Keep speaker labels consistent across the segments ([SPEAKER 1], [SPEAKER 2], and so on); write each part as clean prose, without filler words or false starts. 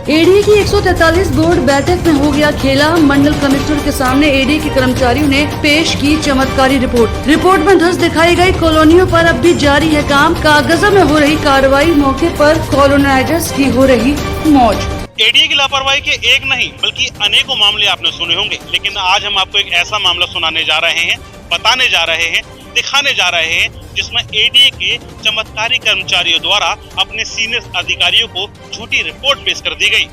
[SPEAKER 1] ADA की 143 board बैठक में हो गया खेला। मंडल कमिश्नर के सामने एडीए के कर्मचारियों ने पेश की चमत्कारी रिपोर्ट में ध्वस्त दिखाई गई। कॉलोनियों पर अब भी जारी है काम, कागजों में हो रही कार्रवाई, मौके पर कॉलोनाइजर्स की हो रही मौज।
[SPEAKER 2] एडीए की लापरवाही के एक नहीं बल्कि अनेकों मामले आपने सुने होंगे, लेकिन आज हम आपको एक ऐसा मामला सुनाने जा रहे हैं, बताने जा रहे हैं, दिखाने जा रहे हैं जिसमें एडीए के चमत्कारी कर्मचारियों द्वारा अपने सीनियर अधिकारियों को झूठी रिपोर्ट पेश कर दी गई।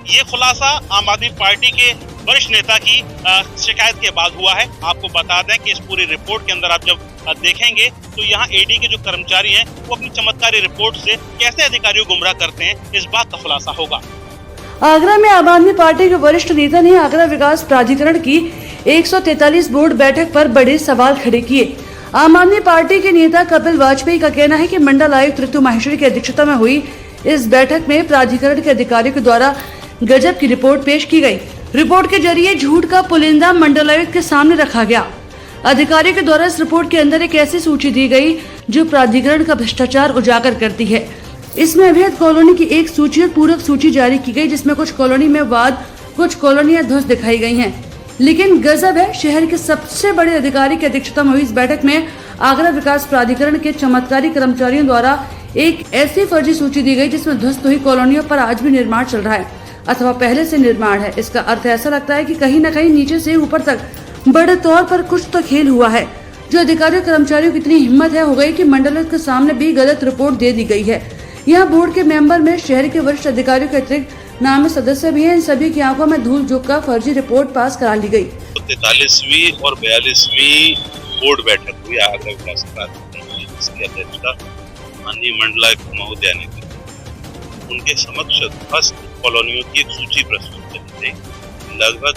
[SPEAKER 2] ये खुलासा आम आदमी पार्टी के वरिष्ठ नेता की शिकायत के बाद हुआ है। आपको बता दें कि इस पूरी रिपोर्ट के अंदर आप जब देखेंगे तो यहाँ एडीए के जो कर्मचारी हैं वो अपनी चमत्कारी रिपोर्ट से कैसे अधिकारियों को गुमराह करते हैं, इस बात का खुलासा होगा।
[SPEAKER 1] आगरा में आम आदमी पार्टी के वरिष्ठ नेता ने आगरा विकास प्राधिकरण की 143 बोर्ड बैठक पर बड़े सवाल खड़े किए। आम आदमी पार्टी के नेता कपिल वाजपेयी का कहना है कि मंडल आयुक्त ऋतु माहेश्वरी की अध्यक्षता में हुई इस बैठक में प्राधिकरण के अधिकारियों के द्वारा गजब की रिपोर्ट पेश की गई। रिपोर्ट के जरिए झूठ का पुलिंदा मंडलायुक्त के सामने रखा गया। अधिकारियों के द्वारा इस रिपोर्ट के अंदर एक ऐसी सूची दी गई जो प्राधिकरण का भ्रष्टाचार उजागर करती है। इसमें अवैध कॉलोनी की एक सूची और पूरक सूची जारी की गई, जिसमें कुछ कॉलोनी में वाद, कुछ कॉलोनियां ध्वस्त दिखाई गई हैं। लेकिन गजब है, शहर के सबसे बड़े अधिकारी की अध्यक्षता में हुई इस बैठक में आगरा विकास प्राधिकरण के चमत्कारी कर्मचारियों द्वारा एक ऐसी फर्जी सूची दी गई जिसमें ध्वस्त हुई कॉलोनियों पर आज भी निर्माण चल रहा है अथवा पहले से निर्माण है। इसका अर्थ ऐसा लगता है कि कहीं न कहीं नीचे से ऊपर तक बड़े तौर पर कुछ तो खेल हुआ है। जो अधिकारियों कर्मचारियों की इतनी हिम्मत है हो गई कि मंडलायुक्त के सामने भी गलत रिपोर्ट दे दी गई है। यहाँ बोर्ड के मेंबर में शहर के वरिष्ठ अधिकारियों के अतिरिक्त नामी सदस्य भी हैं। इन सभी की आंखों में धूल झोंक कर फर्जी रिपोर्ट पास करा ली गई।
[SPEAKER 2] 43वीं और 42वीं बोर्ड बैठक हुई आगरा विकास प्राधिकरण की, जिसकी अध्यक्षता माननीय मंडलायुक्त महोदय ने की। उनके समक्ष ध्वस्त कॉलोनियों की एक सूची प्रस्तुत की गई। लगभग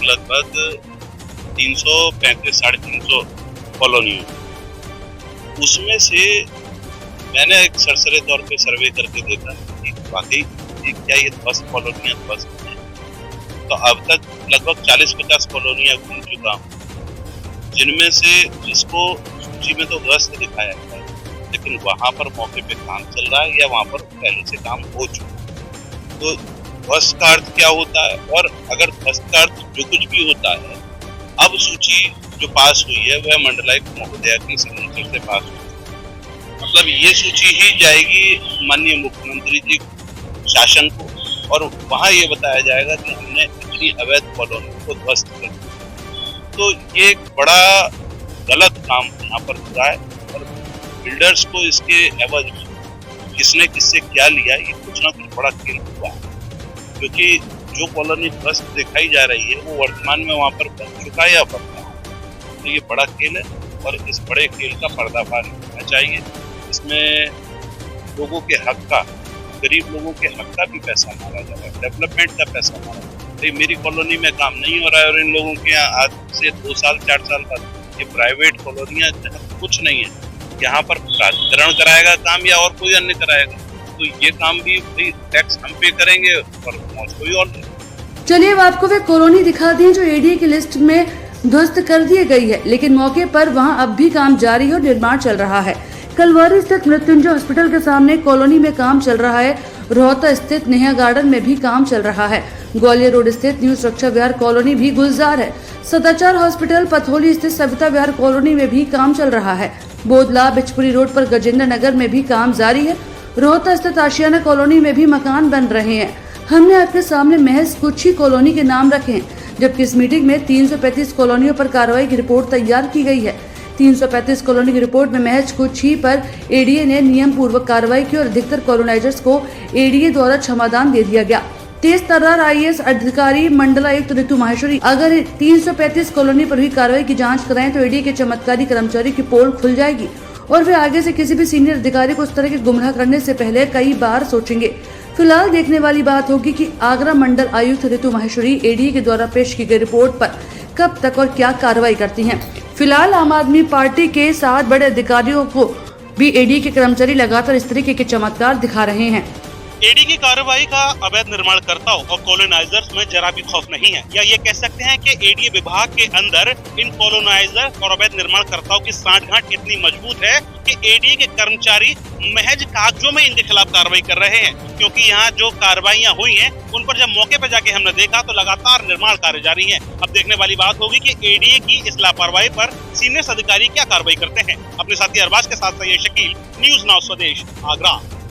[SPEAKER 2] 335 साढ़े 300 कॉलोनियों, उसमें से मैंने एक सरसरे तौर पे सर्वे करके देखा कि वाकई क्या ये ध्वस्त कॉलोनियां ध्वस्त हैं। तो अब तक लगभग 40-50 कॉलोनियां घूम चुका हूँ, जिनमें से जिसको सूची में तो ध्वस्त दिखाया गया है, लेकिन वहां पर मौके पे काम चल रहा है या वहां पर पहले से काम हो चुका है। तो ध्वस्त का अर्थ क्या होता है, और अगर ध्वस्त का अर्थ जो कुछ भी होता है, अब सूची जो पास हुई है वह मंडलायुक्त महोदया की सिग्नेचर से पास हुई, मतलब ये सूची ही जाएगी माननीय मुख्यमंत्री जी शासन को, और वहाँ ये बताया जाएगा कि हमने इतनी अवैध कॉलोनी को ध्वस्त कर दिया। तो ये एक बड़ा गलत काम यहाँ पर हो रहा है, और बिल्डर्स को इसके एवज में किसने किससे क्या लिया, ये कुछ ना कुछ बड़ा खेल हुआ है। क्योंकि जो कॉलोनी ध्वस्त दिखाई जा रही है वो वर्तमान में वहाँ पर बन चुका है या बन रहा है। तो ये बड़ा खेल है, और इस बड़े खेल का पर्दाफाश होना चाहिए। इसमें लोगों के हक का, गरीब लोगों के हक का भी पैसा मारा जा रहा है, डेवलपमेंट का पैसा मारा जा रहा है। मेरी कॉलोनी में काम नहीं हो रहा है और इन लोगों के यहाँ आज से 2 साल 4 साल बाद ये प्राइवेट कॉलोनियां जहाँ कुछ नहीं है, यहाँ पर प्राधिकरण कराएगा काम या और कोई अन्य कराएगा। तो ये काम भी टैक्स हम पे करेंगे और कोई और नहीं।
[SPEAKER 1] चलिए अब आपको वे कॉलोनी दिखा दी जो एडीए की लिस्ट में ध्वस्त कर दी गई है, लेकिन मौके पर वहाँ अब भी काम जारी है और निर्माण चल रहा है। कलवारी स्थित मृत्युंजय हॉस्पिटल के सामने कॉलोनी में काम चल रहा है। रोहता स्थित नेहा गार्डन में भी काम चल रहा है। ग्वालियर रोड स्थित न्यू सुरक्षा विहार कॉलोनी भी गुलजार है। सदाचार हॉस्पिटल पथोली स्थित सविता विहार कॉलोनी में भी काम चल रहा है। बोदला बिचपुरी रोड पर गजेंद्र नगर में भी काम जारी है। रोहता स्थित आशियाना कॉलोनी में भी मकान बन रहे हैं। हमने आपके सामने महज कुछ ही कॉलोनी के नाम रखे हैं, जबकि इस मीटिंग में 335 कॉलोनियों पर कार्रवाई की रिपोर्ट तैयार की गई है। 335 कॉलोनी की रिपोर्ट में महज कुछ ही पर एडीए ने नियम पूर्वक कार्रवाई की और अधिकतर कॉलोनाइजर्स को एडीए द्वारा क्षमादान दे दिया गया। तेज तर्रार आईएएस अधिकारी मंडलायुक्त ऋतु माहेश्वरी अगर 335 कॉलोनी पर हुई कार्रवाई की जांच कराएं तो एडीए के चमत्कारी कर्मचारी की पोल खुल जाएगी और वे आगे से किसी भी सीनियर अधिकारी को इस तरह के गुमराह करने से पहले कई बार सोचेंगे। फिलहाल देखने वाली बात होगी कि आगरा मंडल आयुक्त ऋतु माहेश्वरी एडीए के द्वारा पेश की गई रिपोर्ट पर कब तक और क्या कार्रवाई करती हैं। फिलहाल आम आदमी पार्टी के 7 बड़े अधिकारियों को भी एडीए के कर्मचारी लगातार इस तरीके के चमत्कार दिखा रहे हैं।
[SPEAKER 3] एडी की कार्रवाई का अवैध निर्माणकर्ताओं और कॉलोनाइजर्स में जरा भी खौफ नहीं है, या ये कह सकते हैं कि एडी विभाग के अंदर इन कॉलोनाइजर्स और अवैध निर्माणकर्ताओं की सांठगांठ इतनी मजबूत है कि एडी के कर्मचारी महज कागजों में इनके खिलाफ कार्रवाई कर रहे हैं, क्योंकि यहाँ जो कार्रवाइयां हुई हैं उन पर जब मौके पर जाके हमने देखा तो लगातार निर्माण कार्य जारी है। अब देखने वाली बात होगी कि एडी की इस लापरवाही पर सीनियर अधिकारी क्या कार्रवाई करते हैं। अपने साथी अरबाज के साथ सैयद शकील, न्यूज़ नाउ स्वदेश, आगरा।